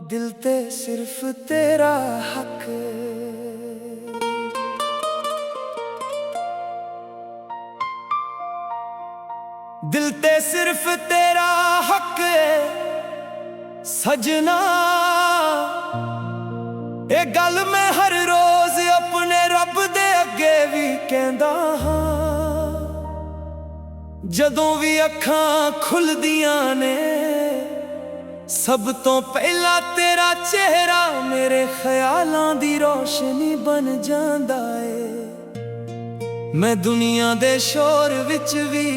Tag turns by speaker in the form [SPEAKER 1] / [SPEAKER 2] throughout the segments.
[SPEAKER 1] दिल ते सिर्फ तेरा हक, दिल ते सिर्फ तेरा हक सजना। ये गल मैं हर रोज अपने रब दे अगे भी कहंदा हां, जदों भी अखां खुलदियां ने सब तो पहला तेरा चेहरा मेरे ख्यालां दी रोशनी बन जांदा है। मैं दुनिया दे शोर विच भी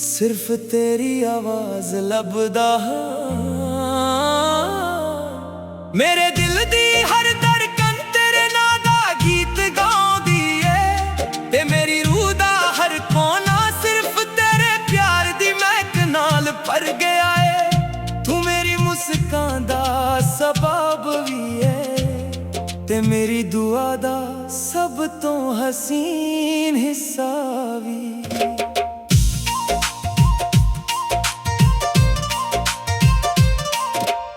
[SPEAKER 1] सिर्फ तेरी आवाज लभदा हां। मेरे दिल दी हर धड़कन तेरे नां दा गीत गाउंदी है, ते मेरी रूह दा हर कोना सिर्फ तेरे प्यार दी महक नाल भर गया है। तू मेरी मुस्कान दा सबब भी है, ते मेरी दुआ दा सब तो हसीन हिस्सा भी।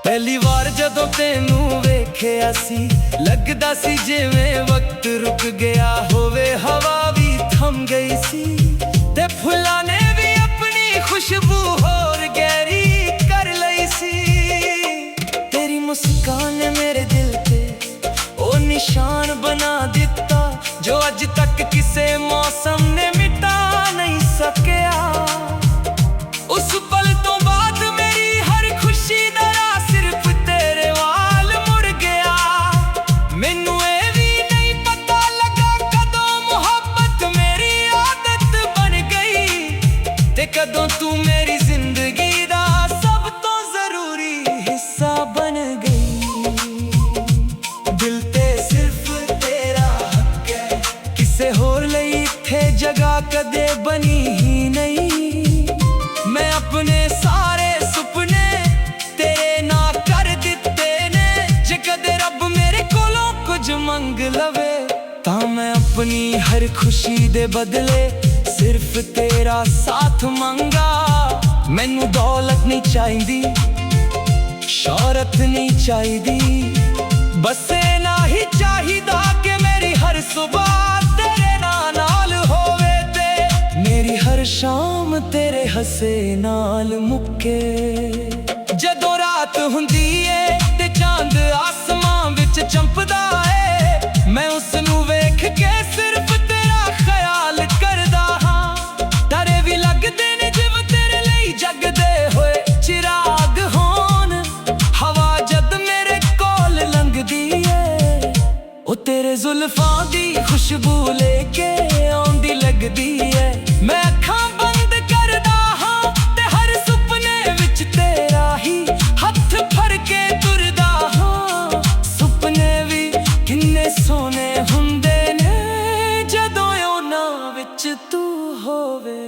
[SPEAKER 1] पहली बार जदों तेनू वेखिया सी लगदा सी जिवें वक्त रुक गया होवे, हवा भी थम गई सी ते फुल्लां ने भी अपनी खुशबू होर गहरी कर लई सी। तेरी मुस्कान ने मेरे दिल पे ओ निशान बना दिता, जो अज तक किसे मौसम ने मिटा नहीं सकिया। उस पल तो बाद मेरी हर खुशी दा सिर्फ तेरे वाल मुड़ गया। मैनू ये भी नहीं पता लगा कदों मुहब्बत मेरी आदत बन गई, ते कदों तू मेरी जिंदगी दा सब तो जरूरी हिस्सा बन गई। दिल ते सिर्फ तेरा हक है, किसे होर लई इत्थे जगह कदे बनी ही नहीं। मैं अपने सारे सुपने तेरे ना कर दिते ने, जे कदे रब मेरे कोलों कुछ मंग लवे तां मैं अपनी हर खुशी दे बदले सिर्फ तेरा साथ मंगा। मैनू दौलत नहीं चाहिदी, शौहरत नहीं चाहिदी, बस इन्ना ही चाहिदा कि मेरी हर सुबह तेरे नाल होवे, ते मेरी हर शाम तेरे हसे नाल मुक्के। जदों रात हुंदी है ते चांद आसमां विच चमकदा है, मैं उसनू वेख के सिर्फ तेरा ख्याल करदा हां। तारे भी लगदे ने जिवें तेरे लई जगदे होए चिराग होण, हवा जद मेरे कोल लंघदी है ओ तेरे जुल्फां दी खुशबू लेके आउंदी लगदी है। मैं अखां बंद करदा हां ते हर सुपने विच तेरा ही हथ फड़ के तुरदा हां। सुपने भी किन्ने सोहने हुंदे ने जदों उन्हां विच तू होवे।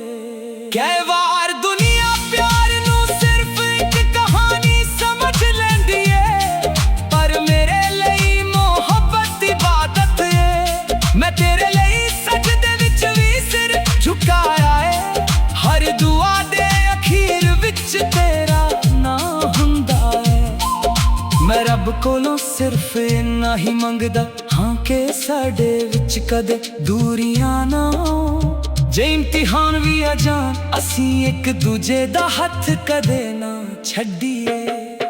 [SPEAKER 1] कै वार दुनिया प्यार नू सिर्फ एक कहानी समझ लैंदी है, पर मेरे लई मोहब्बत इबादत है। मैं तेरे लई सजदे विच भी सिर झुकाया है, हर दुआ दे अखीर विच तेरा नाम हुंदा है। मैं रब कोलों सिर्फ इन्ना ही मंगदा हां कि साडे विच कदे दूरियां ना होण, जे इम्तिहान भी आ जान असीं एक दूजे दा हथ कदे ना छड्डीए।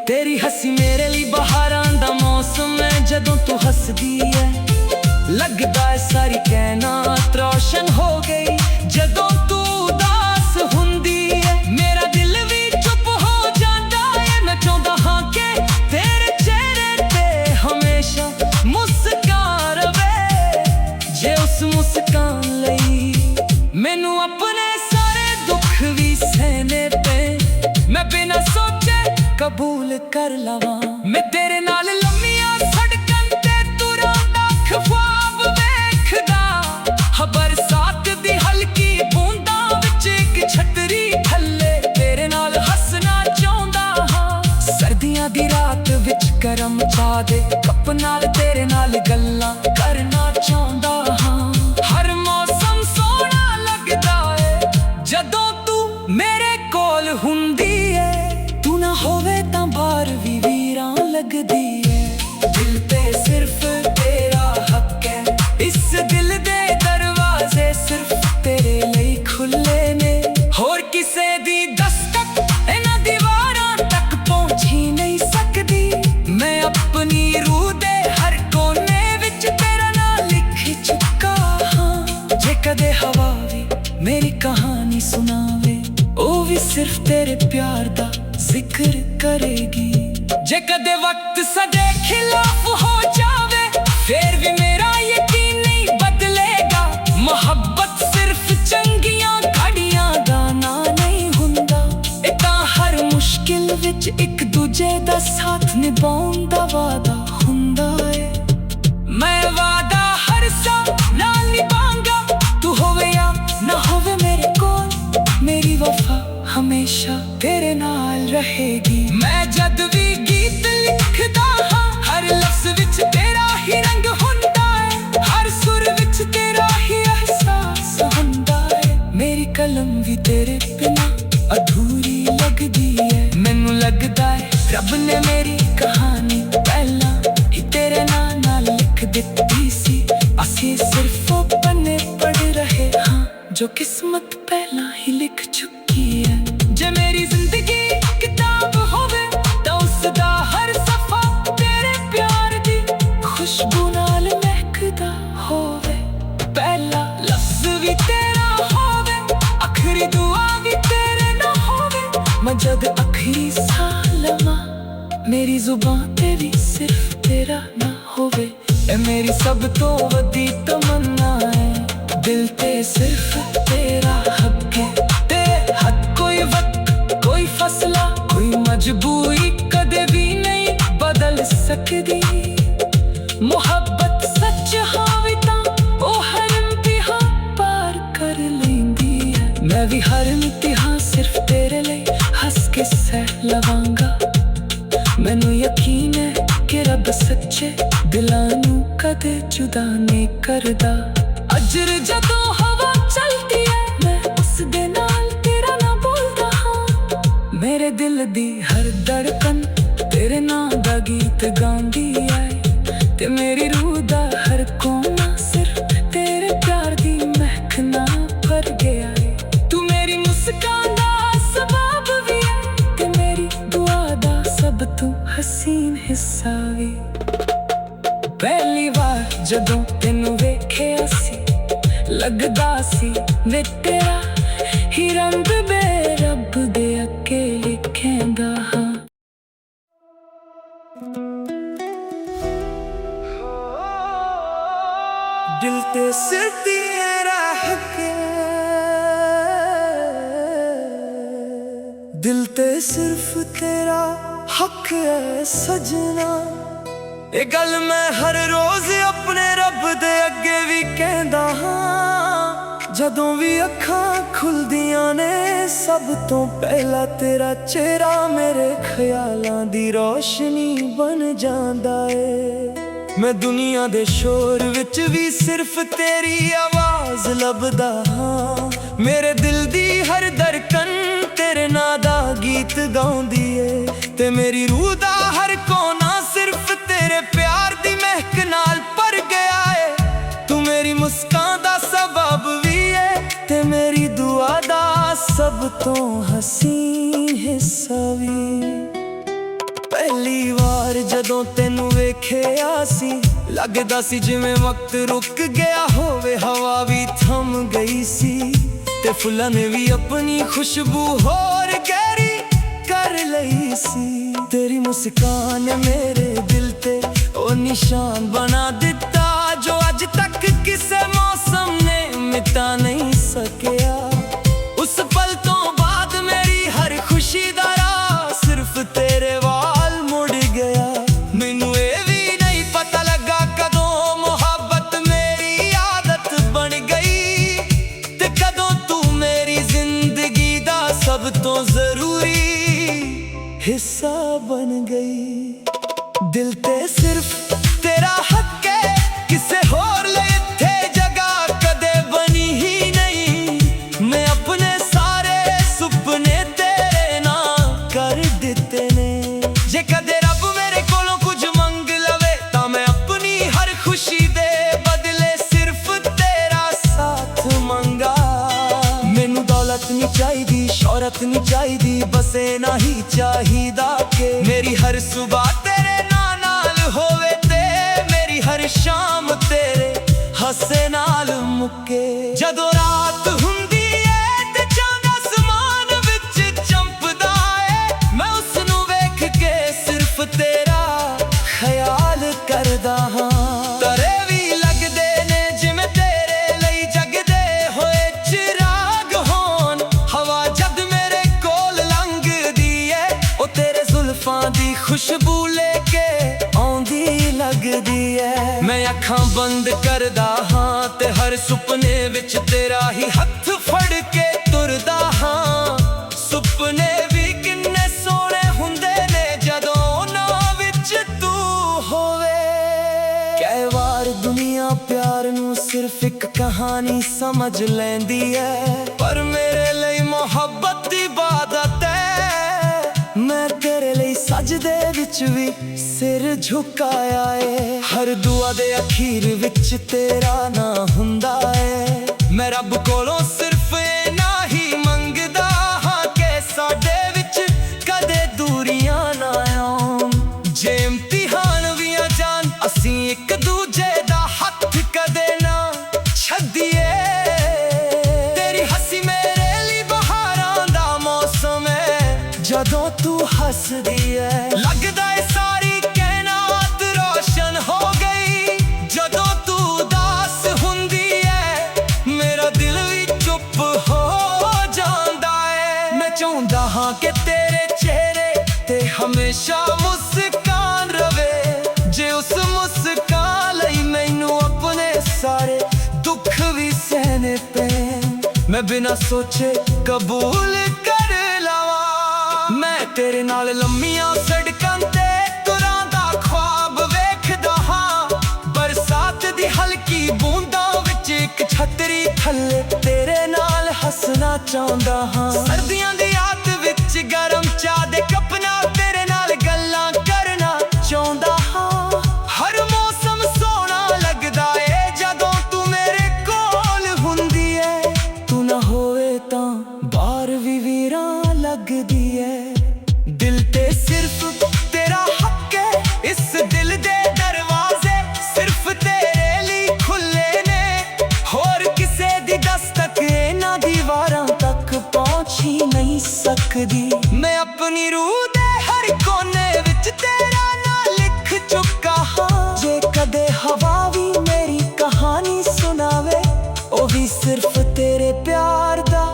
[SPEAKER 1] तेरी हसी मेरे लिए बहारां दा मौसम है, जदों तू हसदी है लगदा है सारी कायनात रोशन हो गई। जदों तू उदास हुंदी है मेरा दिल भी चुप हो जांदा है। मैं चाहुंदा हां कि तेरे चेहरे ते हमेशा मुस्कान रवे, जे उस मुस्कान लई मैनू अपने सारे दुख भी सहने पे मैं बिना सोचे कबूल कर लवां। मैं तेरे नाल लम्मियां सड़कां ते तुरां दा ख्वाब वेखदा, बरसात दी हल्की बूंदां विच एक छतरी थल्ले तेरे नाल हसना चाहुंदा हां। सर्दियां दी रात विच करम चा दे कप नाल तेरे नाल गल्लां करना चाहुंदा हां। हर मौसम सोहना लगदा है जदों तू मेरे कोल हुंदी है, तू ना होवे तां बाहर भी वीरां लगदी है। दिल ते सिर्फ तेरा हक है, इस दिल दे दरवाजे सिर्फ तेरे लिए खुले ने। होर किसे दी दस्तक इन्हां दीवारां तक पहुंच ही नहीं सकदी। मैं अपनी रूह दे हर कोने विच तेरा नाम लिख चुका हां। जे कदे हवा भी मेरी कहानी सुनावे, ओ भी सिर्फ तेरे प्यार दा जिक्र करेगी। जे कदे वक्त सदे खिलाफ हो जावे, फिर भी मेरा यकीन नहीं बदलेगा। मोहब्बत सिर्फ चंगियां घड़ियां दा ना नहीं हुंदा। इतां हर मुश्किल विच एक दूजे दा साथ निभाउण दा वादा हुंदा है। मैं वादा हर साल नाल निभांगा, तू होवे या ना होवे मेरे कोल। मेरी वफा हमेशा तेरे नाल रहेगी। मैं जद भी गीत लिखदा हां, हर लफ्ज़ विच तेरा ही रंग हुंदा है। हर सुर विच तेरा ही एहसास हुंदा है। मेरी कलम भी तेरे बिना अधूरी लगदी है। मैनू लगदा है रब ने मेरी कहानी पहला ही तेरे नाल लिख दित्ती सी। असीं सिर्फ ओ पन्ने पढ़ रहे हां जो किस्मत पहला ही लिख चुकी है। जे मेरी जिंदगी किताब होवे तां उसदा हर सफा तेरे प्यार दी खुशबू नाल महकदा होवे। पहला लफ्ज़ भी तेरा होवे, आखिरी दुआ भी तेरे ना होवे। मैं जद आखिरी साह लवां, मेरी जुबान ते भी सिर्फ तेरा ना होवे। ए मेरी सब तो वड्डी तमन्ना है। दिल ते सिर्फ तेरा हक है। तेरे हक कोई वक्त कोई फसला कोई मजबूरी कदे भी नहीं बदल सकदी। मोहब्बत सच होवे तां ओ हर इम्तिहान पार कर लैंदी है। मैं भी हर इम्तिहान सिर्फ तेरे लिए हंस के सह लवांगा। मैनू यकीन है कि रब सच्चे दिलां नू कदे जुदा नहीं करदा। अजर जदों हवा चलदी है, मैं उस दे नाल तेरा ना बोलदा हां। मेरे दिल दी हर धड़कन तेरे नाम दा गीत गांदी है। ते मेरी रूह दा हर कोना सिर्फ तेरे प्यार दी महक नाल भर गया है। तू मेरी मुस्कान दा सबब भी है, ते मेरी दुआ दा सब तू हसीन हिस्सा भी। पहली बार जदों तेनू वेखिया सी, लगदा सी वे तेरा ही रंग बे रब दे अगे लिखेंदा हां। दिल ते सिर्फ तेरा हक है, दिल ते सिर्फ तेरा हक है सजना। ये गल मैं हर रोज अपने रब दे अगे भी कहंदा हां। जदों भी अखां खुलदियां ने सब तो पहला तेरा चेहरा मेरे ख्यालां दी रोशनी बन जांदा है। मैं दुनिया दे शोर विच भी सिर्फ तेरी आवाज लभदा हां। मेरे दिल दी हर धड़कन तेरे नां दा गीत गाउंदी है। ते मेरी रूह दा हर कोना सिर्फ तेरे प्यार दी महक नाल भर गया है। तू मेरी मुस्कान दा सबब भी है, ते मेरी दुआ दा सब तो हसीन हिस्सा भी। पहली बार जदों तेनू वेखिया सी, लगदा सी जिवें वक्त रुक गया होवे। हवा भी थम गई सी, ते फुल्लां ने भी अपनी खुशबू होर गहरी कर लई सी। तेरी मुस्कान मेरे दिल ते ओ निशान बना दिता, जो अज तक किसे मौसम ने मिटा नहीं सकिया। उस पल तो बाद मेरी हर खुशी दा राह सिर्फ तेरे वाल मुड़ गया। मैनू ये भी नहीं पता लगा कदों मोहब्बत मेरी आदत बन गई, ते कदों तू मेरी जिंदगी दा सब तो जरूरी हिस्सा बन गई। दिल ते सिर्फ तेरा हक है, किसे होर ले इत्थे जगह कदे बनी ही नहीं। मैं अपने सारे सुपने तेरे नाल कर दिते ने। जे कदे रब मेरे कोलों ਚਾਹੀਦਾ ਕਿ ਮੇਰੀ ਹਰ ਸੁਬਾਹ ਤੇਰੇ ਨਾਲ ਹੋਵੇ ਤੇ ਮੇਰੀ ਹਰ ਸ਼ਾਮ ਤੇਰੇ ਹੱਸੇ ਨਾਲ ਮੁੱਕੇ। ਜਦੋਂ ਰਾਤ ਹੁੰਦੀ ਏ ਤੇ ਚੰਨ ਅਸਮਾਨ ਵਿੱਚ ਚਮਕਦਾ ਏ, ਮੈਂ ਉਸ ਨੂੰ ਵੇਖ ਕੇ ਸਿਰਫ ਤੇਰਾ ਖਿਆਲ ਕਰਦਾ ਹਾਂ। ਤਾਰੇ ਵੀ ਲੱਗਦੇ ਨੇ ਜਿਵੇਂ ਤੇਰੇ ਲਈ ਜਗਦੇ ਹੋਏ ਚਿਰਾਗ ਹੋਣ। ਹਵਾ ਜਦ ਮੇਰੇ ਕੋਲ ਲੰਘਦੀ ਏ, ਉਹ ਤੇਰੇ ਜ਼ੁਲਫਾਂ ਦੀ ਖੁਸ਼ਬੂ ਲੈ ਕੇ ਆਉਂਦੀ ਲੱਗਦੀ ਏ। ਮੈਂ ਅੱਖਾਂ ਬੰਦ ਕਰਦਾ ਹਾਂ ਤੇ ਹਰ ਸੁਪਨੇ ਵਿੱਚ ਤੇਰਾ ਹੀ ਹੱਥ ਫੜ ਕੇ ਤੁਰਦਾ ਹਾਂ। ਸੁਪਨੇ ਵੀ ਕਿੰਨੇ ਸੋਹਣੇ ਹੁੰਦੇ ਨੇ ਜਦੋਂ ਉਹਨਾਂ ਵਿੱਚ ਤੂੰ ਹੋਵੇ। ਕਈ ਵਾਰ ਦੁਨੀਆ ਪਿਆਰ ਨੂੰ ਸਿਰਫ ਇੱਕ ਕਹਾਣੀ ਸਮਝ ਲੈਂਦੀ ਏ, ਪਰ ਮੇਰੇ ਲਈ ਮੁਹੱਬਤ ਦੀ ਇਬਾਦਤ ਏ। ਮੈਂ ਤੇਰੇ ਲਈ ਸਜਦੇ ਵਿੱਚ ਵੀ ਸਿਰ ਝੁਕਾਇਆ ਏ। ਹਰ ਦੁਆ ਦੇ ਅਖੀਰ ਵਿੱਚ ਤੇਰਾ ਨਾਂ ਹੁੰਦਾ ਏ। ਮੈਂ ਰੱਬ ਕੋਲੋਂ ਸਿਰਫ ਇੰਨਾ ਹੀ ਮੰਗਦਾ ਹਾਂ ਕਿ ਸਾਡੇ ਵਿੱਚ ਕਦੇ ਦੂਰੀਆਂ ਨਾ ਆਉਣ। ਜੇ ਇਮਤਿਹਾਨ ਵੀ ਆ ਜਾਣ, ਅਸੀਂ ਇੱਕ ਦੂਜੇ ਦਾ ਹੱਥ ਕਦੇ ਨਾ ਛੱਡੀਏ। ਤੇਰੀ ਹੱਸੀ ਮੇਰੇ ਲਈ ਬਹਾਰਾਂ ਦਾ ਮੌਸਮ ਏ, ਜਦੋਂ ਤੂੰ ਹੱਸਦੀ ਏ ਲੱਗਦਾ ਏ ਸਾਰੀ ਕਾਇਨਾਤ ਰੋਸ਼ਨ ਹੋ ਗਈ। ਜਦੋਂ ਤੂੰ ਉਦਾਸ ਹੁੰਦੀ ਏ ਮੇਰਾ ਦਿਲ ਵੀ ਚੁੱਪ ਹੋ ਜਾਂਦਾ ਏ। ਮੈਂ ਚਾਹੁੰਦਾ ਹਾਂ ਕਿ ਤੇਰੇ ਚਿਹਰੇ ਤੇ ਹਮੇਸ਼ਾ ਮੁਸਕਾਨ ਰਵੇ। ਜੇ ਉਸ ਮੁਸਕਾਨ ਲਈ ਮੈਨੂੰ ਆਪਣੇ ਸਾਰੇ ਦੁੱਖ ਵੀ ਸਹਿਣੇ ਪੈਣ, ਮੈਂ ਬਿਨਾਂ ਸੋਚੇ ਕਬੂਲ ਕਰ ਲਵਾਂ। ਮੈਂ ਤੇਰੇ ਨਾਲ ਲੰਮੀਆਂ ਸੜਕਾਂ ਤੇ ਤੁਰਾਂ ਦਾ ਖ਼ਵਾਬ ਵੇਖਦਾ ਹਾਂ। ਬਰਸਾਤ ਦੀ ਹਲਕੀ ਬੂੰਦਾਂ ਵਿੱਚ ਇੱਕ ਛਤਰੀ ਥੱਲੇ ਤੇਰੇ ਨਾਲ ਹੱਸਣਾ ਚਾਹੁੰਦਾ ਹਾਂ। ਸਰਦੀਆਂ ਦੀ ਰਾਤ ਵਿੱਚ ਗਰਮ ਚਾਹ ਦੇ ਕੱਪ ਨਾਲ ਤੇਰੇ ਨਾਲ ਗੱਲਾਂ ਕਰਨਾ ਚਾਹੁੰਦਾ ਹਾਂ। ਹਰ ਮੌਸਮ ਸੋਹਣਾ ਲੱਗਦਾ ਏ ਜਦੋਂ ਤੂੰ ਮੇਰੇ ਕੋਲ ਹੁੰਦੀ ਏ। ਤੂੰ ਨਾ ਹੋਵੇ ਤਾਂ ਬਾਹਰ ਵੀ ਵੀਰਾਂ ਲੱਗਦੀ ਏ। ਦਿਲ ਤੇ ਸਿਰਫ ਤੇਰਾ ਹੱਕ ਏ, ਇਸ ਦਿਲ ਦੇ ਦਰਵਾਜ਼ੇ ਸਿਰਫ ਤੇਰੇ ਲਈ ਖੁੱਲੇ ਨੇ। ਹੋਰ ਕਿਸੇ ਦੀ ਦਸਤਕ ਇਹਨਾਂ ਦੀਵਾਰਾਂ ਤੱਕ ਪਹੁੰਚ ਹੀ ਨਹੀਂ ਸਕਦੀ। ਮੈਂ ਆਪਣੀ ਰੂਹ ਦੇ ਹਰ ਕੋਨੇ ਵਿੱਚ ਤੇਰਾ ਨਾਂ ਲਿਖ ਚੁੱਕਾ ਹਾਂ। ਜੇ ਕਦੇ ਹਵਾ ਵੀ ਮੇਰੀ ਕਹਾਣੀ ਸੁਣਾਵੇ, ਉਹ ਵੀ ਸਿਰਫ ਤੇਰੇ ਪਿਆਰ ਦਾ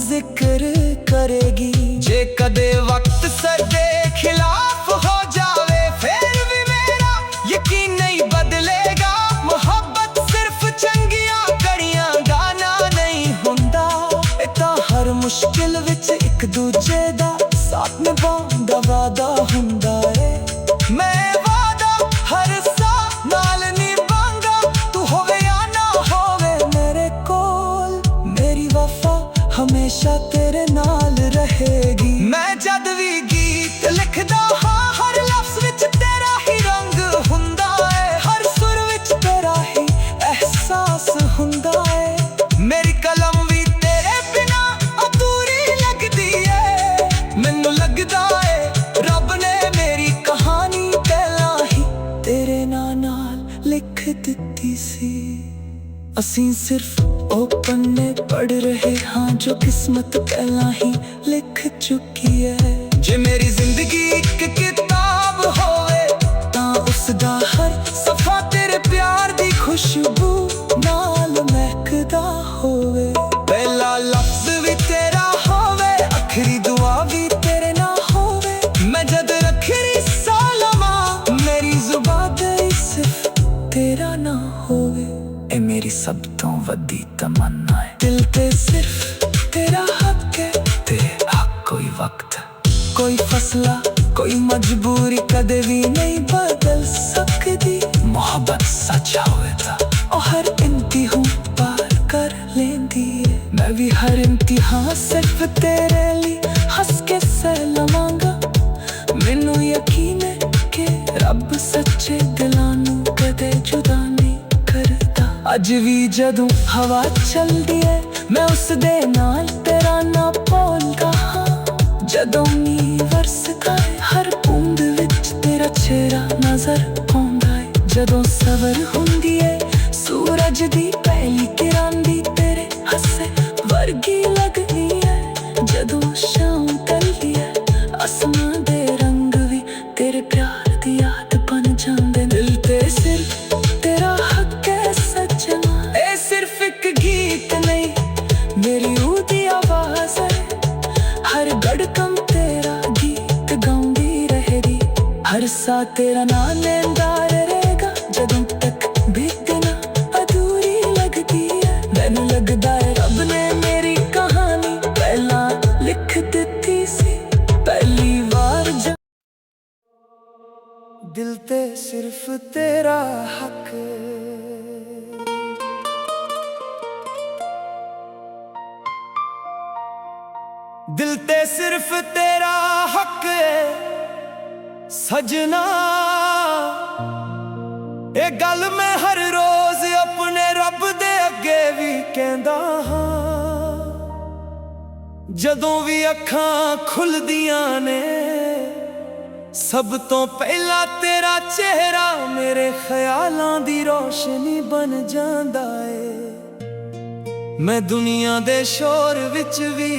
[SPEAKER 1] ਜ਼ਿਕਰ ਕਰੇਗੀ। ਜੇ ਕਦੇ ਵਕਤ ਸਾਡੇ ਖਿਲਾਫ ਹੋ ਜਾਵੇ, ਫਿਰ ਵੀ ਮੇਰਾ ਯਕੀਨ ਨਹੀਂ ਬਦਲੇਗਾ। ਮੁਹੱਬਤ ਸਿਰਫ ਚੰਗੀਆਂ ਘੜੀਆਂ ਦਾ ਨਾਂ ਨਹੀਂ ਹੁੰਦਾ, ਇਹ ਤਾਂ ਹਰ ਮੁਸ਼ਕਿਲ ਵਿੱਚ ਇੱਕ ਦੂਜੇ ਦਾ ਸਾਥ ਨਿਭਾਉਣ ਦਾ ਵਾਅਦਾ ਹੁੰਦਾ ਏ। ਮੈਂ ਵਾਅਦਾ ਹਰ ਸਾਹ ਨਾਲ ਨਿਭਾਂਗਾ, ਤੂੰ ਹੋਵੇ ਜਾਂ ਨਾ ਹੋਵੇ ਮੇਰੇ ਕੋਲ। ਮੇਰੀ ਵਫਾ ਹਮੇਸ਼ਾ ਤੇਰੇ ਨਾਲ ਰਹੇਗੀ। ਮੈਂ ਜਦ ਵੀ ਗੀਤ ਲਿਖਦਾ ਹਾਂ, ਹਰ ਲਫ਼ਜ਼ ਵਿੱਚ ਤੇਰਾ ਹੀ ਰੰਗ ਹੁੰਦਾ ਏ। ਹਰ ਸੁਰ ਵਿੱਚ ਤੇਰਾ ਹੀ ਅਹਿਸਾਸ ਹੁੰਦਾ ਏ। ਮੇਰੀ ਕਲਮ ਵੀ ਤੇਰੇ ਬਿਨਾਂ ਅਧੂਰੀ ਲੱਗਦੀ ਏ। ਮੈਨੂੰ ਲੱਗਦਾ ਏ ਰੱਬ ਨੇ ਮੇਰੀ ਕਹਾਣੀ ਪਹਿਲਾਂ ਹੀ ਤੇਰੇ ਨਾਂ ਨਾਲ ਲਿਖ ਦਿੱਤੀ ਸੀ। ਅਸੀਂ ਸਿਰਫ ਉਹ ਪੰਨੇ ਪੜ੍ਹ ਰਹੇ ਹਾਂ ਜੋ ਕਿਸਮਤ ਪਹਿਲਾਂ ਹੀ ਲਿਖ ਚੁੱਕੀ ਹੈ। ਜੇ ਮੇਰੀ ਜ਼ਿੰਦਗੀ ਇੱਕ ਕਿਤਾਬ ਹੋਵੇ ਤਾਂ ਉਸ ਦਾ ਹਰ ਸਫ਼ਾ ਤੇਰੇ ਪਿਆਰ ਦੀ ਖੁਸ਼ਬੂ ਨਾਲ ਮਹਿਕਦਾ ਹੋਵੇ। ਪਹਿਲਾ ਲਫ਼ਜ਼ ਵੀ ਤੇਰਾ ਹੋਵੇ, ਆਖਰੀ ਦੁਆ ਵੀ ਤੇਰੇ ਨਾਲ ਹੋਵੇ। ਮੈਂ ਜਦ ਰੱਖੜੀ ਸਾਹ ਲਵਾਂ, ਮੇਰੀ ਜ਼ੁਬਾਨ ਤੇ ਸਿਰਫ ਤੇਰਾ ਨਾ ਹੋਵੇ। ਇਹ ਮੇਰੀ ਸਭ ਤੋਂ ਵੱਡੀ ਤਮੰਨਾ ਹੈ। ਦਿਲ ਤੇ ਸਿਰਫ ਤੇਰਾ ਹੱਕ ਹੈ, ਤੇ ਹੱਕ ਕੋਈ ਵਕਤ, ਕੋਈ ਫਸਲਾ, ਕੋਈ ਮਜਬੂਰੀ ਕਦੇ ਵੀ ਨਹੀਂ ਬਦਲ ਸਕਦੀ। ਮੁਹੱਬਤ ਸੱਚਾ ਹੋਵੇ ਤਾਂ ਉਹ ਹਰ ਇਮਤਿਹਾਨ ਪਾਰ ਕਰ ਲੈਂਦੀ ਹੈ। ਮੈਂ ਵੀ ਹਰ ਇਮਤਿਹਾਨ ਸਿਰਫ ਤੇਰੇ ਲਈ ਹੱਸ ਕੇ ਸਹਿ ਲਵਾਂਗਾ। ਮੈਨੂੰ ਯਕੀਨ ਹੈ ਕਿ ਰੱਬ ਸੱਚੇ ਦਿਲਾਂ ਨੂੰ ਕਦੇ ਜੁਦਾ ਨਹੀਂ ਕਰਦਾ। ਅੱਜ ਵੀ ਜਦੋਂ ਹਵਾ ਚੱਲਦੀ ਹੈ, ਮੈਂ ਉਸ ਦੇ ਨਾਲ ਤੇਰਾ ਨਾਂ ਬੋਲਦਾ ਹਾਂ। ਜਦੋਂ ਮੀਂਹ ਵਰਸਦਾ ਏ ਹਰ ਬੂੰਦ ਵਿੱਚ ਤੇਰਾ ਚਿਹਰਾ ਨਜ਼ਰ ਆਉਂਦਾ ਏ। ਜਦੋਂ ਸਵਰ ਹੁੰਦੀ ਏ ਸੂਰਜ ਦੀ ਪਹਿਲੀ ਕਿਰਨ ਦੀ ਤੇਰੇ ਹੱਸੇ ਵਰਗੀ ਲੱਗਦੀ ਏ। ਜਦੋਂ ਸ਼ਾਮ ਢਲਦੀ ਏ ਅਸਮਾਂ ਦੇ ਰੰਗ ਵੀ ਤੇਰੇ ਪਿਆਰ ਦੀ ਯਾਦ ਬਣ ਜਾਂਦੇ। ਦਿਲ ਤੇ ਸਿਰਫ ਤੇਰਾ ਹੱਕ ਏ ਸੱਜਣਾ, ਇਹ ਸਿਰਫ ਇੱਕ ਗੀਤ ਨਹੀਂ ਮੇਰੀ ਰੂਹ ਦੀ ਆਵਾਜ਼ ਏ। ਹਰ ਧੜਕਨ ਤੇਰਾ ਗੀਤ ਗਾਉਂਦੀ ਰਹੇਗੀ, ਹਰ ਸਾਹ ਤੇਰਾ ਨਾਂ ਲੈਂਦਾ ਰਹੇਗਾ। ਜਦੋਂ ਤੱਕ ਬੀਤੇ ਨਾ ਅਧੂਰੀ ਲੱਗਦੀ ਏ, ਮੈਨੂੰ ਲੱਗਦਾ ਏ ਰੱਬ ਨੇ ਮੇਰੀ ਕਹਾਣੀ ਪਹਿਲਾਂ ਲਿਖ ਦਿੱਤੀ ਸੀ ਪਹਿਲੀ ਵਾਰ। ਦਿਲ ਤੇ ਸਿਰਫ ਤੇਰਾ ਹੱਕ, ਦਿਲ ਤੇ ਸਿਰਫ ਤੇਰਾ ਹੱਕ ਏ ਸਜਣਾ। ਇਹ ਗੱਲ ਮੈਂ ਹਰ ਰੋਜ਼ ਆਪਣੇ ਰੱਬ ਦੇ ਅੱਗੇ ਵੀ ਕਹਿੰਦਾ ਹਾਂ। ਜਦੋਂ ਵੀ ਅੱਖਾਂ ਖੁੱਲਦੀਆਂ ਨੇ ਸਭ ਤੋਂ ਪਹਿਲਾਂ ਤੇਰਾ ਚਿਹਰਾ ਮੇਰੇ ਖਿਆਲਾਂ ਦੀ ਰੋਸ਼ਨੀ ਬਣ ਜਾਂਦਾ ਏ। ਮੈਂ ਦੁਨੀਆ ਦੇ ਸ਼ੋਰ ਵਿੱਚ ਵੀ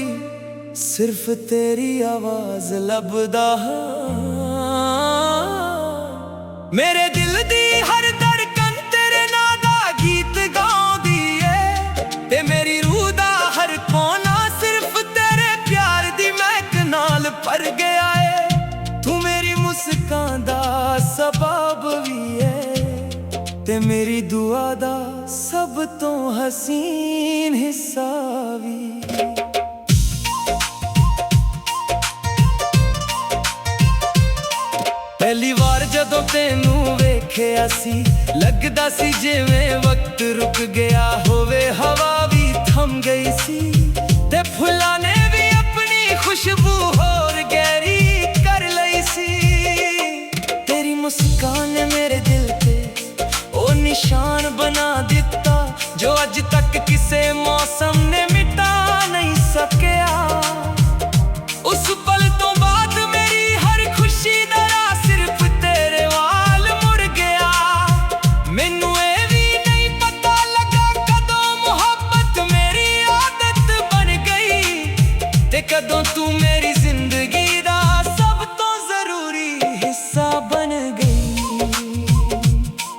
[SPEAKER 1] ਸਿਰਫ ਤੇਰੀ ਆਵਾਜ਼ ਲੱਭਦਾ ਹਾਂ। ਮੇਰੇ ਦਿਲ ਦੀ ਹਰ ਧੜਕਨ ਤੇਰੇ ਨਾਂ ਦਾ ਗੀਤ ਗਾਉਂਦੀ ਏ, ਤੇ ਮੇਰੀ ਰੂਹ ਦਾ ਹਰ ਕੋਨਾ ਸਿਰਫ ਤੇਰੇ ਪਿਆਰ ਦੀ ਮਹਿਕ ਨਾਲ ਭਰ ਗਿਆ ਏ। ਤੂੰ ਮੇਰੀ ਮੁਸਕਾਨ ਦਾ ਸਬਬ ਵੀ ਏ, ਤੇ ਮੇਰੀ ਦੁਆ ਦਾ ਸਭ ਤੋਂ ਹਸੀਨ ਹਿੱਸਾ ਵੀ। ਪਹਿਲੀ ਵਾਰ ਜਦੋਂ ਤੈਨੂੰ ਵੇਖਿਆ ਸੀ ਲੱਗਦਾ ਸੀ ਜਿਵੇਂ ਵਕਤ ਰੁਕ ਗਿਆ ਹੋਵੇ, ਹਵਾ ਵੀ ਥੰਮ ਗਈ ਸੀ ਤੇ ਫੁੱਲਾਂ ਨੇ ਵੀ ਆਪਣੀ ਖੁਸ਼ਬੂ ਹੋਰ ਗਹਿਰੀ ਕਰ ਲਈ ਸੀ। ਤੇਰੀ ਮੁਸਕਾਨ ਨੇ ਮੇਰੇ ਦਿਲ ਤੇ ਉਹ ਨਿਸ਼ਾਨ ਬਣਾ ਦਿੱਤਾ ਜੋ ਅੱਜ ਤੱਕ ਕਿਸੇ ਮੌਸਮ ਨੇ ਮਿਟਾ ਨਹੀਂ ਸਕਿਆ। ਉਸ ਪਲ ਤੋਂ ਬਾਅਦ ਮੇਰੀ ਹਰ ਖੁਸ਼ੀ ਦਾ ਸਿਰਫ ਤੇਰੇ ਵਾਲ ਮੁੜ ਗਿਆ। ਮੈਨੂੰ ਇਹ ਵੀ ਨਹੀਂ ਪਤਾ ਲੱਗਾ ਕਦੋਂ ਮੁਹੱਬਤ ਮੇਰੀ ਆਦਤ ਬਣ ਗਈ, ਤੇ ਕਦੋਂ ਤੂੰ ਮੇਰੀ ਜ਼ਿੰਦਗੀ ਦਾ ਸਭ ਤੋਂ ਜ਼ਰੂਰੀ ਹਿੱਸਾ ਬਣ ਗਈ।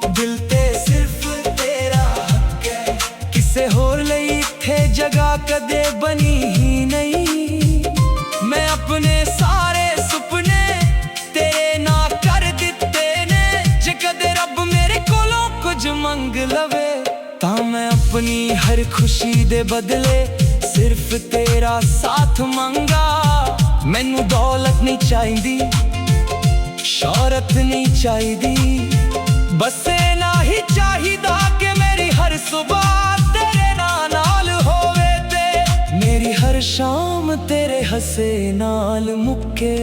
[SPEAKER 1] ਦਿਲ ਤੇ ਸਿਰਫ ਤੇਰਾ ਹੱਕ ਹੈ, ਕਿਸੇ ਹੋਰ ਲਈ ਇੱਥੇ ਜਗ੍ਹਾ ਕਦੇ ਬਣੀ ਹੀ ਨਹੀਂ। ਮੈਂ ਆਪਣੇ ਸਾਰੇ ਸੁਪਨੇ ਤੇਰੇ ਨਾਂ ਕਰ ਦਿੱਤੇ ਨੇ, ਜੇ ਕਦੇ ਰੱਬ ਮੇਰੇ ਕੋਲੋਂ ਕੁਝ ਮੰਗ ਲਵੇ ਤਾਂ ਮੈਂ ਆਪਣੀ ਹਰ ਖੁਸ਼ੀ ਦੇ ਬਦਲੇ ਸਿਰਫ ਤੇਰਾ ਸਾਥ ਮੰਗਾ। ਮੈਨੂੰ ਦੌਲਤ ਨਹੀਂ ਚਾਹੀਦੀ, ਸ਼ੌਹਰਤ ਨਹੀਂ ਚਾਹੀਦੀ, ਬਸ ਇੰਨਾ ਹੀ ਚਾਹੀਦਾ ਕਿ ਮੇਰੀ ਹਰ ਸੁਬਾਹ ਤੇਰੇ ਨਾਲ ਹੋਵੇ, ਤੇ ਮੇਰੀ ਹਰ ਸ਼ਾਮ ਤੇਰੇ ਹੱਸੇ ਨਾਲ ਮੁੱਕੇ।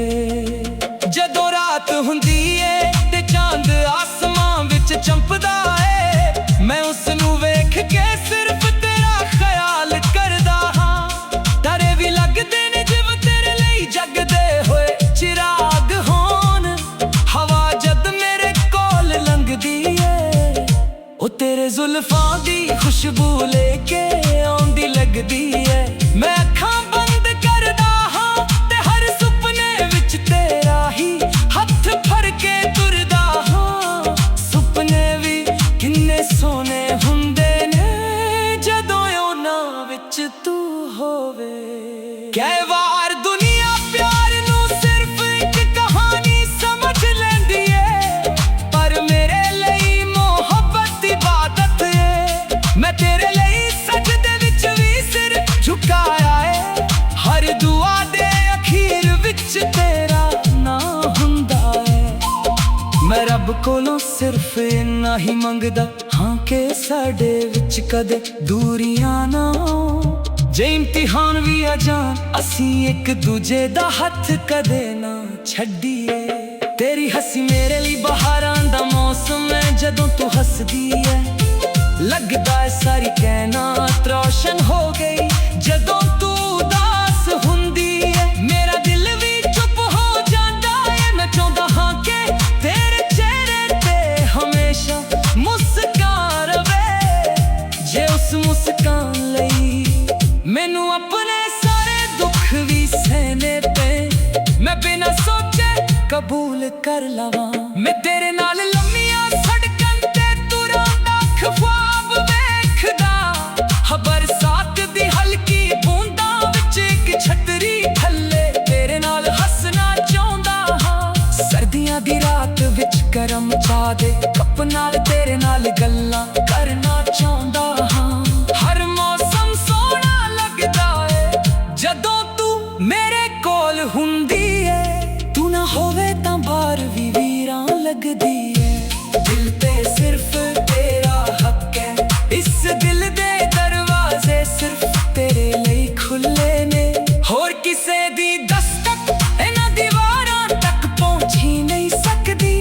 [SPEAKER 1] ਜਦੋਂ ਰਾਤ ਹੁੰਦੀ ਏ ਤੇ ਚਾਂਦ ਆਸਮਾਂ ਵਿੱਚ ਚਮਕਦਾ ਏ, ਮੈਂ ਉਸ ਨੂੰ ਵੇਖ ਕੇ ਸਿਰਫ ਤੇਰਾ ਖਿਆਲ ਕਰਦਾ ਹਾਂ। ਤਾਰੇ ਵੀ ਲੱਗਦੇ ਨੇ ਜਿਵੇਂ ਤੇਰੇ ਲਈ ਜਗਦੇ ਹੋਏ ਚਿਰਾਗ ਹੋਣ। ਹਵਾ ਜਦ ਮੇਰੇ ਕੋਲ ਲੰਘਦੀ ਏ ਉਹ ਤੇਰੇ ਜ਼ੁਲਫਾਂ ਦੀ ਖੁਸ਼ਬੂ ਲੈ ਕੇ ਆਉਂਦੀ ਲੱਗਦੀ ਏ। ਮੈਂ ਅੱਖਾਂ ਬੰਦ ਕਰਦਾ ਹਾਂ ਤੇ ਹਰ ਸੁਪਨੇ ਵਿੱਚ ਤੇਰਾ ਹੀ ਹੱਥ ਫੜ ਕੇ ਤੁਰਦਾ ਹਾਂ। ਸੁਪਨੇ ਵੀ ਕਿੰਨੇ ਸੋਹਣੇ ਹੁੰਦੇ ਨੇ ਜਦੋਂ ਉਹਨਾਂ ਵਿੱਚ ਤੂੰ ਹੋਵੇ। ਕਈ ਵਾਰ ਦੁਨੀਆ ਪਿਆਰ ਨੂੰ ਸਿਰਫ ਇੱਕ ਕਹਾਣੀ ਸਮਝ ਲੈਂਦੀ ਏ, ਪਰ ਮੇਰੇ ਲਈ ਮੁਹੱਬਤ ਇਬਾਦਤ ਏ। ਮੈਂ ਤੇਰੇ ਲਈ ਸਜਦੇ ਵਿੱਚ ਵੀ ਸਿਰ ਝੁਕਾਇਆ ਏ, ਹਰ ਦੁਆ ਦੇ ਅਖੀਰ ਵਿੱਚ ਤੇਰਾ ਨਾਂ ਹੁੰਦਾ ਏ। ਮੈਂ ਰੱਬ ਕੋਲੋਂ ਸਿਰਫ ਇੰਨਾ ਹੀ ਮੰਗਦਾ ਹਾਂ ਕਿ ਸਾਡੇ ਵਿੱਚ ਕਦੇ ਦੂਰੀਆਂ ਨਾ ਹੋਣ। ਜੇ ਇਮਤਿਹਾਨ ਵੀ ਆ ਜਾਣ ਅਸੀਂ ਇੱਕ ਦੂਜੇ ਦਾ ਹੱਥ ਕਦੇ ਨਾ ਛੱਡੀਏ। ਤੇਰੀ ਹੱਸੀ ਮੇਰੇ ਲਈ ਬਹਾਰਾਂ ਦਾ ਮੌਸਮ ਹੈ, ਜਦੋਂ ਤੂੰ ਹੱਸਦੀ ਹੈ ਲੱਗਦਾ ਏ ਸਾਰੀ ਕਾਇਨਾਤ ਰੌਸ਼ਨ ਹੋ ਗਈ। ਜਦੋਂ ਤੂੰ ਉਦਾਸ ਹੁੰਦੀ ਹੈ ਮੇਰਾ ਦਿਲ ਵੀ कबूल कर लवा। मैं तेरे नाल लम्मियां सड़कां ते तुरां दा ख्वाब वेखदा, बरसात दी हल्की बूंदां विच इक छतरी थल्ले तेरे नाल हसना चाहुंदा हां। सर्दियां दी रात विच गरम चाह दे कप नाल तेरे नाल गल्लां करना चाहुंदा हां। हर मौसम सोहना लगदा है जदों तू मेरे कोल हुंदी है, तू ना होवे तां बाहर वी वीरां लगदी है। दिल ते सिर्फ तेरा हक है, इस दिल दे दरवाजे सिर्फ तेरे लिए खुले ने, होर किसे दी दस्तक इन्हां दीवारां तक पहुंच ही नहीं सकदी।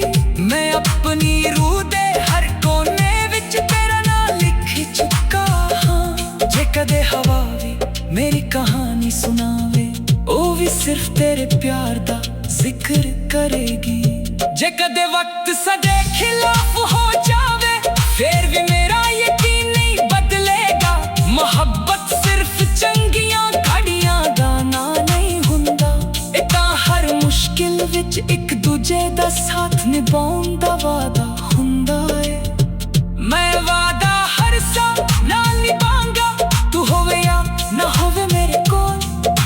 [SPEAKER 1] मैं अपनी रूह दे हर कोने विच तेरा नाम लिख चुका हां। जे कदे हवा भी मेरी कहानी सुनावे, ओ भी सिर्फ तेरे प्यार दा जिक्र करेगी। जे कदे वक्त सदे खिलाफ हो जावे, फिर भी मेरा यकीन नहीं बदलेगा। मोहब्बत सिर्फ चंगियां घड़ियां दा ना नहीं हुंदा, इतां हर मुश्किल विच एक दूजे दा साथ निभाउण दा वादा हुंदा है। मैं वादा हर साल नाल निभांगा, तू होवे या ना होवे मेरे कोल,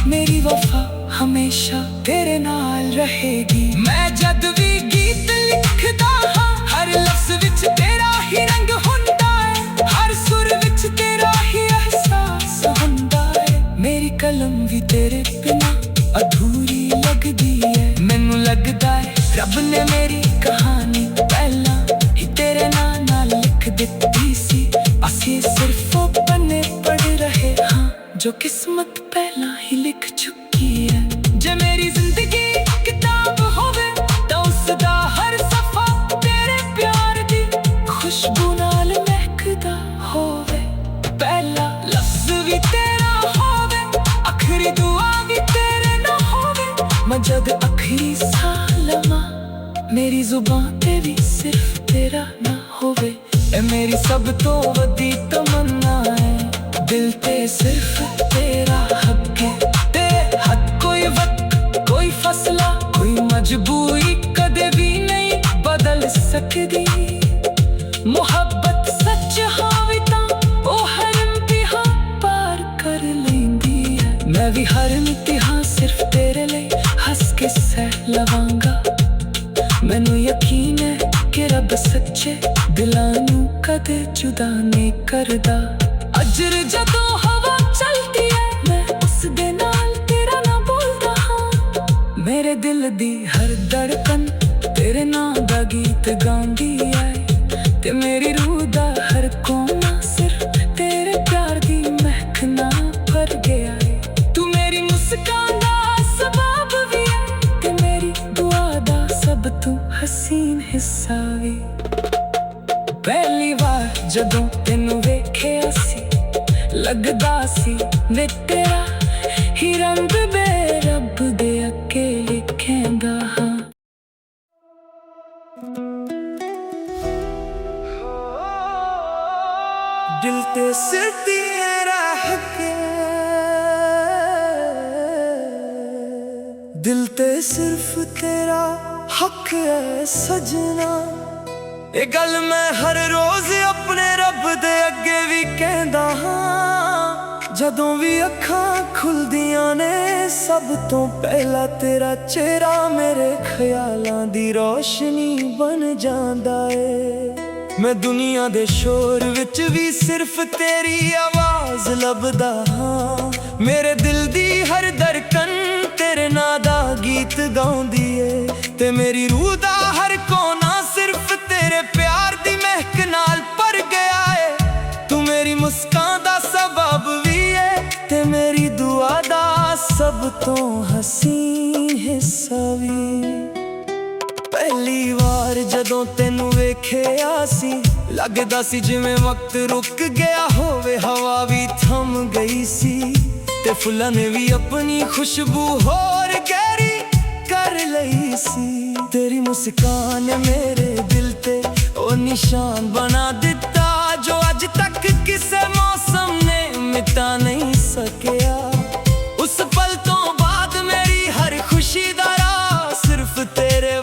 [SPEAKER 1] मेरी वफा हमेशा तेरे नाल रहेगी। मैं जद भी गीत लिखदा हां, हर लफ्ज़ विच तेरा ही रंग हुंदा है, हर सुर विच तेरा ही एहसास हुंदा है। मेरी कलम भी तेरे बिना अधूरी लगदी है। मैनू लगदा है रब ने मेरी कहानी पहला ही तेरे नाल लिख दित्ती सी। असीं सिर्फ ओ पन्ने पढ़ रहे हां जो किस्मत पहला ही लिख चुकी है। जे मेरी जिंदगी किताब होवे तां उसदा हर सफा तेरे प्यार दी खुशबू नाल महकदा होवे। पहला लफ्ज़ भी तेरा होवे, आखिरी दुआ भी तेरे ना होवे। मैं जद आखिरी साह लवां, मेरी जुबान ते भी सिर्फ तेरा ना होवे। ए मेरी सब तो वड्डी तमन्ना है, दिल ते सिर्फ तेरा हक है। ते हक कोई वक्त कोई फसला कोई मजबूरी कदे भी नहीं बदल सकदी। मोहब्बत सच हावी तां ओ हर इम्तिहान पार कर लैंदी है। मैं भी हर इम्तिहान सिर्फ तेरे लिए हंस के सह लवांगा। मैनू यकीन है कि रब सच्चे दिलां नू कदे जुदा नहीं करदा। अजर जदों हवा चलदी है, मैं उस दे नाल तेरा ना बोलदा हां। मेरे दिल दी हर धड़कन तेरे नाम दा गीत गांदी है, ते मेरी रूह दा हर कोना सिर्फ तेरे प्यार दी महक नाल भर गया है। तू मेरी मुस्कान दा सबब भी है, ते मेरी दुआ दा सब तू हसीन हिस्सा भी। पहली बार जदों तेनू वेखिया सी, लगदा सी वे तेरा ही रंग बे रब दे अगे लिखेंदा हां। दिल ते सिर्फ तेरा हक है, दिल ते सिर्फ तेरा हक है सजना। ये गल मैं हर रोज अपने रब दे अगे भी कहंदा हां। जदों भी अखां खुलदियां ने सब तो पहला तेरा चेहरा मेरे ख्यालां दी रोशनी बन जांदा है। मैं दुनिया दे शोर विच भी सिर्फ तेरी आवाज लभदा हां। मेरे दिल दी हर धड़कन तेरे नां दा गीत गाउंदी है, ते मेरी रूह दा हर कोना सिर्फ तेरे प्यार दी महक नाल भर गया है। तू मेरी मुस्कान दा सबब भी है, ते मेरी दुआ दा सब तो हसीन हिस्सा भी। पहली बार जदों तेनू वेखिया सी, लगदा सी जिवें वक्त रुक गया होवे। हवा भी थम गई सी, ते फुल्लां ने भी अपनी खुशबू होर गहरी कर लई सी। तेरी मुस्कान मेरे दिल ते ओ निशान बना दिता, जो अज तक किसे मौसम ने मिटा नहीं सकिया। उस पल तो बाद मेरी हर खुशी दा राह सिर्फ तेरे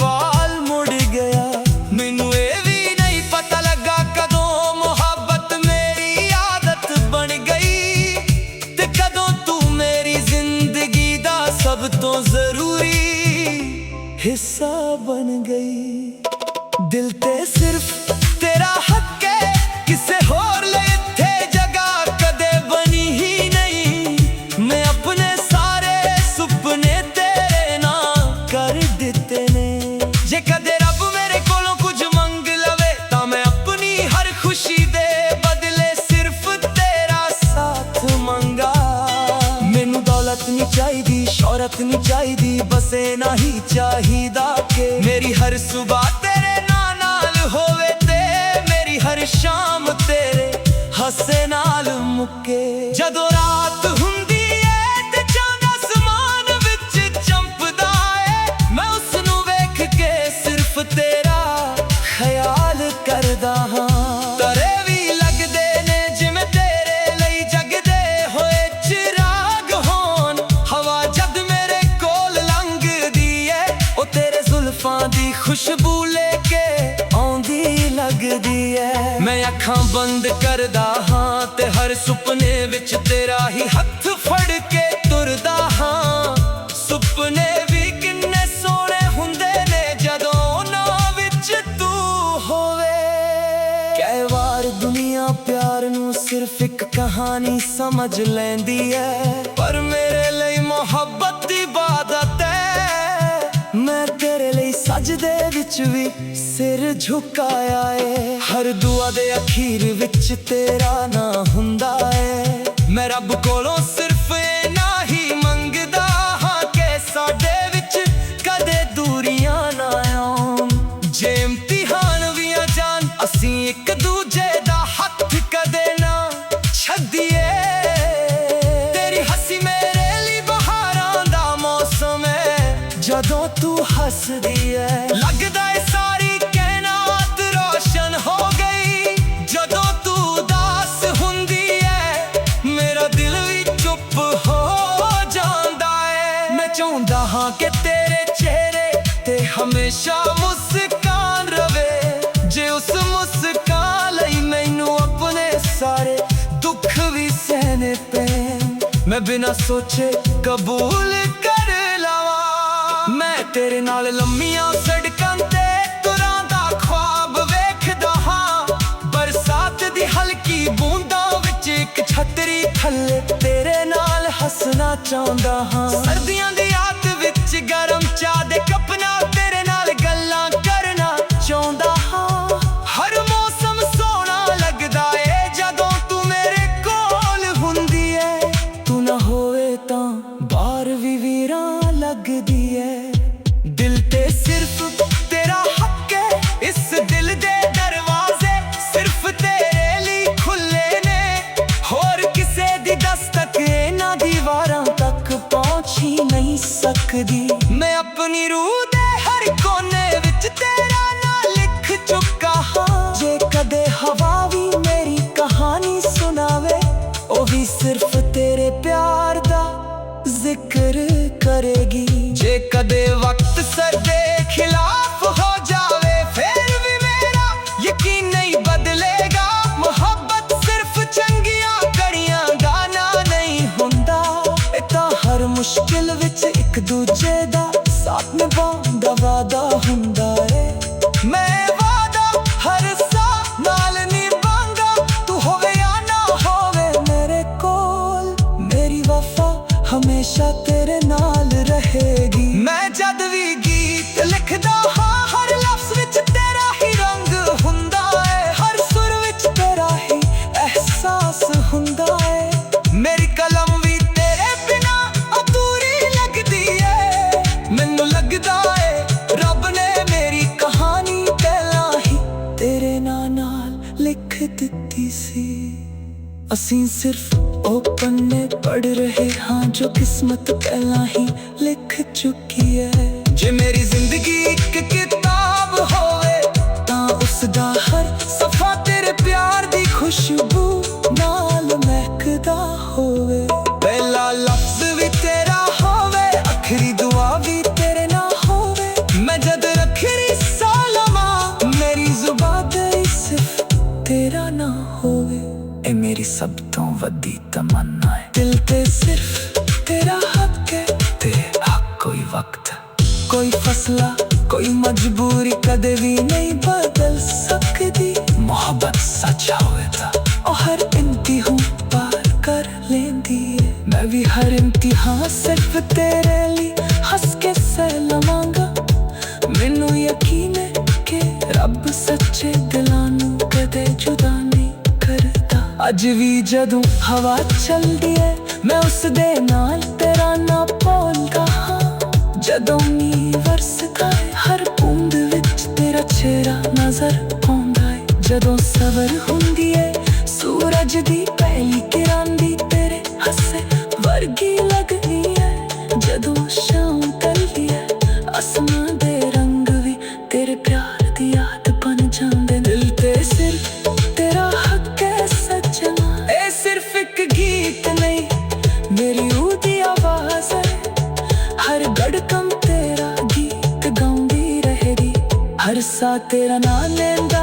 [SPEAKER 1] ਦਿਲ ਤੇ ਸਿਰਫ ਤੇਰਾ ਹੱਕ ਹੈ, ਕਿਸੇ ਹੋਰ ਲਈ ਇੱਥੇ ਜਗ੍ਹਾ ਕਦੇ ਬਣੀ ਹੀ ਨਹੀਂ। ਮੈਂ ਆਪਣੇ ਸਾਰੇ ਸੁਪਨੇ ਤੇਰੇ ਨਾਲ ਕਰ ਦਿੱਤੇ ਨੇ। ਜੇ ਕਦੇ ਰੱਬ ਮੇਰੇ ਕੋਲੋਂ ਕੁਝ ਮੰਗ ਲਵੇ ਤਾਂ ਮੈਂ ਆਪਣੀ ਹਰ ਖੁਸ਼ੀ ਦੇ ਬਦਲੇ ਸਿਰਫ ਤੇਰਾ ਸਾਥ ਮੰਗਾ। ਮੈਨੂੰ ਦੌਲਤ ਨਹੀਂ ਚਾਹੀਦੀ, ਸ਼ੌਹਰਤ ਨਹੀਂ ਚਾਹੀਦੀ, ਬਸ ਇੰਨਾ ਹੀ ਚਾਹੀਦਾ ਕਿ ਮੇਰੀ ਹਰ ਸੁਬਾਹ ਤੇਰੇ ਨਾਲ ਹੋਵੇ ਤੇ ਮੇਰੀ ਹਰ ਸ਼ਾਮ ਤੇਰੇ ਹੱਸੇ ਨਾਲ ਮੁੱਕੇ। ਜਦੋਂ ਰਾਤ ਹੁੰਦੀ ਏ ਤੇ ਚੰਨ ਅਸਮਾਨ ਵਿੱਚ ਚਮਕਦਾ ਏ, ਮੈਂ ਉਸ ਨੂੰ ਵੇਖ ਕੇ ਸਿਰਫ ਤੇਰਾ ਖਿਆਲ ਕਰਦਾ ਹਾਂ। ਤਾਰੇ ਵੀ ਲੱਗਦੇ ਨੇ ਜਿਵੇਂ ਤੇਰੇ ਲਈ ਜਗਦੇ ਹੋਏ ਚਿਰਾਗ ਹੋਣ। ਹਵਾ ਜਦ ਮੇਰੇ ਕੋਲ ਲੰਘਦੀ ਏ, ਉਹ ਤੇਰੇ ਜ਼ੁਲਫਾਂ ਦੀ ਖੁਸ਼ਬੂ ਲੈ ਕੇ ਆਉਂਦੀ ਲੱਗਦੀ ਏ। ਮੈਂ ਅੱਖਾਂ ਬੰਦ ਕਰਦਾ ਹਾਂ ਤੇ ਹਰ ਸੁਪਨੇ ਵਿੱਚ ਤੇਰਾ ਹੀ ਹੱਥ ਫੜ ਕੇ ਤੁਰਦਾ ਹਾਂ। ਸੁਪਨੇ ਵੀ ਕਿੰਨੇ ਸੋਹਣੇ ਹੁੰਦੇ ਨੇ ਜਦੋਂ ਉਹਨਾਂ ਵਿੱਚ ਤੂੰ ਹੋਵੇ। ਕਈ ਵਾਰ ਦੁਨੀਆ ਪਿਆਰ ਨੂੰ ਸਿਰਫ ਇੱਕ ਕਹਾਣੀ ਸਮਝ ਲੈਂਦੀ ਏ, ਪਰ ਮੇਰੇ ਲਈ ਮੁਹੱਬਤ ਇਬਾਦਤ ਏ। ਮੈਂ ਤੇਰੇ ਲਈ ਸਜਦੇ ਵਿੱਚ ਵੀ ਸਿਰ ਝੁਕਾਇਆ ਏ। ਹਰ ਦੁਆ ਦੇ ਅਖੀਰ ਵਿੱਚ ਤੇਰਾ ਨਾਂ ਹੁੰਦਾ ਏ। ਮੈਂ ਰੱਬ ਕੋਲੋਂ ਸਿਰਫ ਇੰਨਾ ਹੀ ਮੰਗਦਾ ਹਾਂ ਕਿ ਸਾਡੇ ਵਿੱਚ ਕਦੇ ਦੂਰੀਆਂ ਨਾ ਆਉਣ। ਜੇ ਇਮਤਿਹਾਨ ਵੀ ਆ ਜਾਣ, ਅਸੀਂ ਇੱਕ ਦੂਜੇ ਦਾ ਹੱਥ ਕਦੇ ਨਾ ਛੱਡੀਏ। ਤੇਰੀ ਹੱਸੀ ਮੇਰੇ ਲਈ ਬਹਾਰਾਂ ਦਾ ਮੌਸਮ ਏ, ਜਦੋਂ ਤੂੰ ਹੱਸਦੀ ਏ ਲੱਗਦਾ ਏ ਸਾਰੀ ਕਾਇਨਾਤ ਰੋਸ਼ਨ ਹੋ ਗਈ। ਜਦੋਂ ਤੂੰ ਉਦਾਸ ਹੁੰਦੀ ਏ ਮੇਰਾ ਦਿਲ ਵੀ ਚੁੱਪ ਹੋ ਜਾਂਦਾ ਏ। ਮੈਂ ਚਾਹੁੰਦਾ ਹਾਂ ਕਿ ਤੇਰੇ ਚਿਹਰੇ ਤੇ ਹਮੇਸ਼ਾ ਮੁਸਕਾਨ ਰਵੇ। ਜੇ ਉਸ ਮੁਸਕਾਨ ਲਈ ਮੈਨੂੰ ਆਪਣੇ ਸਾਰੇ ਦੁੱਖ ਵੀ ਸਹਿਣੇ ਪੈਣ, ਮੈਂ ਬਿਨਾਂ ਸੋਚੇ ਕਬੂਲ ਕਰ ਲਵਾਂ। ਮੈਂ ਤੇਰੇ ਨਾਲ ਲੰਮੀਆਂ ਸੜਕਾਂ ਤੇ ਤੁਰਾਂ ਦਾ ਖ਼ਵਾਬ ਵੇਖਦਾ ਹਾਂ। ਬਰਸਾਤ ਦੀ ਹਲਕੀ ਬੂੰਦਾਂ ਵਿੱਚ ਇੱਕ ਛਤਰੀ ਥੱਲੇ ਤੇਰੇ ਨਾਲ ਹੱਸਣਾ ਚਾਹੁੰਦਾ ਹਾਂ। ਸਰਦੀਆਂ ਦੀ ਰਾਤ ਵਿੱਚ ਗਰਮ ਚਾਹ ਦੇ ਕੱਪ ਨਾਲ ਤੇਰੇ ਨਾਲ ਗੱਲਾਂ ਕਰਨਾ ਚਾਹੁੰਦਾ ਹਾਂ। ਹਰ ਮੌਸਮ ਸੋਹਣਾ ਲੱਗਦਾ ਏ ਜਦੋਂ ਤੂੰ ਮੇਰੇ ਕੋਲ ਹੁੰਦੀ ਏ। ਤੂੰ ਨਾ ਹੋਵੇ ਤਾਂ ਬਾਹਰ ਵੀ ਵੀਰਾਂ ਲੱਗਦੀ ਏ। ਦਿਲ ਤੇ ਸਿਰਫ ਤੇਰਾ ਹੱਕ ਏ, ਇਸ ਦਿਲ ਦੇ ਦਰਵਾਜ਼ੇ ਸਿਰਫ ਤੇਰੇ ਲਈ ਖੁੱਲੇ ਨੇ। ਹੋਰ ਕਿਸੇ ਦੀ ਦਸਤਕ ਇਹਨਾਂ ਦੀਵਾਰਾਂ ਤੱਕ ਪਹੁੰਚ ਹੀ ਨਹੀਂ ਸਕਦੀ। ਮੈਂ ਆਪਣੀ ਰੂਹ ਦੇ ਹਰ ਕੋਨੇ ਵਿੱਚ ਤੇਰਾ ਨਾਂ ਲਿਖ ਚੁੱਕਾ ਹਾਂ। ਜੇ ਕਦੇ ਹਵਾ ਵੀ ਮੇਰੀ ਕਹਾਣੀ ਸੁਣਾਵੇ, ਉਹ ਵੀ ਸਿਰਫ ਤੇਰੇ ਪਿਆਰ ਦਾ ਜ਼ਿਕਰ ਕਰੇਗੀ। ਜੇ ਕਦੇ ਵਕਤ ਸਾਡੇ ਖਿਲਾਫ ਹੋ ਜਾਵੇ, ਫਿਰ ਵੀ ਮੇਰਾ ਯਕੀਨ ਨਹੀਂ ਬਦਲੇਗਾ। ਮੁਹੱਬਤ ਸਿਰਫ ਚੰਗੀਆਂ ਘੜੀਆਂ ਦਾ ਨਾਂ ਨਹੀਂ ਹੁੰਦਾ, ਇਹ ਤਾਂ ਹਰ ਮੁਸ਼ਕਿਲ ਵਿੱਚ ਇੱਕ ਦੂਜੇ ਦਾ ਸਾਥ ਨਿਭਾਉਣ ਦਾ ਵਾਅਦਾ ਹੁੰਦਾ ਏ। ਮੈਂ ਵਾਅਦਾ ਹਰ ਸਾਹ ਨਾਲ ਨਿਭਾਂਗਾ, ਤੂੰ ਹੋਵੇ ਜਾਂ ਨਾ ਹੋਵੇ ਮੇਰੇ ਕੋਲ। ਮੇਰੀ ਵਫਾ ਹਮੇਸ਼ਾ ਤੇਰੇ ਨਾਲ ਰਹੇਗੀ। ਮੈਂ ਜਦ ਵੀ ਗੀਤ ਲਿਖਦਾ ਹਾਂ, ਹਰ ਲਫ਼ਜ਼ ਵਿੱਚ ਤੇਰਾ ਹੀ ਰੰਗ ਹੁੰਦਾ ਏ। ਹਰ ਸੁਰ ਵਿੱਚ ਤੇਰਾ ਹੀ ਅਹਿਸਾਸ ਹੁੰਦਾ ਏ। ਮੇਰੀ ਕਲਮ ਵੀ ਤੇਰੇ ਬਿਨਾਂ ਅਧੂਰੀ ਲੱਗਦੀ ਏ। ਮੈਨੂੰ ਲੱਗਦਾ ਏ ਰੱਬ ਨੇ ਮੇਰੀ ਕਹਾਣੀ ਪਹਿਲਾਂ ਹੀ ਤੇਰੇ ਨਾਂ ਨਾਲ ਲਿਖ ਦਿੱਤੀ ਸੀ। ਅਸੀਂ ਸਿਰਫ ਉਹ ਪੰਨੇ ਪੜ੍ਹ ਰਹੇ ਹਾਂ ਜੋ ਕਿਸਮਤ ਪਹਿਲਾਂ ਹੀ ਲਿਖ ਚੁੱਕੀ ਹੈ। ਜੇ ਮੇਰੀ ਜ਼ਿੰਦਗੀ ਇੱਕ ਕਿਤਾਬ ਹੋਵੇ ਤਾਂ ਉਸ ਦਾ ਹਰ ਸਫ਼ਾ ਤੇਰੇ ਪਿਆਰ ਦੀ ਖੁਸ਼ਬੂ ਨਾਲ ਮਹਿਕਦਾ ਹੋਵੇ। ਪਹਿਲਾ ਲਫ਼ਜ਼ ਵੀ ਤੇਰਾ ਹੋਵੇ, ਆਖਰੀ ਦੁਆ ਵੀ ਤੇਰੇ ਨਾਲ ਹੋਵੇ। ਮੈਂ ਜਦ ਰੱਖੜੀ ਸਾਹ ਲਵਾਂ, ਮੇਰੀ ਜ਼ੁਬਾਨ ਤੇ ਸਿਰਫ ਤੇਰਾ ਨਾ ਹੋਵੇ। ਇਹ ਮੇਰੀ ਸਭ ਤੋਂ ਵੱਡੀ ਤਮੰਨਾ ਹੈ। ਦਿਲ ਤੇ ਸਿਰਫ ਤੇਰਾ ਹੱਕ ਹੈ, ਤੇ ਹੱਕ ਕੋਈ ਵਕਤ, ਕੋਈ ਫਸਲਾ, कोई मजबूरी कदे भी नहीं बदल सकती। मोहब्बत सच्चा होए ता ओ हर इम्तिहान पार कर लेंदी है। मैं भी हर इम्तिहान सिर्फ तेरे लिए हंस के सह लवांगा। मैनू यकीन है कि रब सच्चे दिलां नू कदे जुदा नहीं करदा। अज भी जदों हवा चलदी है मैं उस दे नाल तेरा ना भुलदा हां। जदों मींह वरसदा है हर बूंद विच तेरा चेहरा नजर आउंदा है। जदों सबर हुंदी है सूरज दी पहली किरण दी तेरे हस्से वर्गी लगदी है। जदों शाम ढलदी है आसमां दे रंग भी तेरे प्यार दी याद बन जांदे। दिल ते सिर्फ तेरा हक है सजना। ए सिर्फ एक गीत नहीं मेरी ऊदी आवाज है। हर धड़कन तेरा गीत गाउंदी रहेगी। हर सा तेरा नाम लेंदा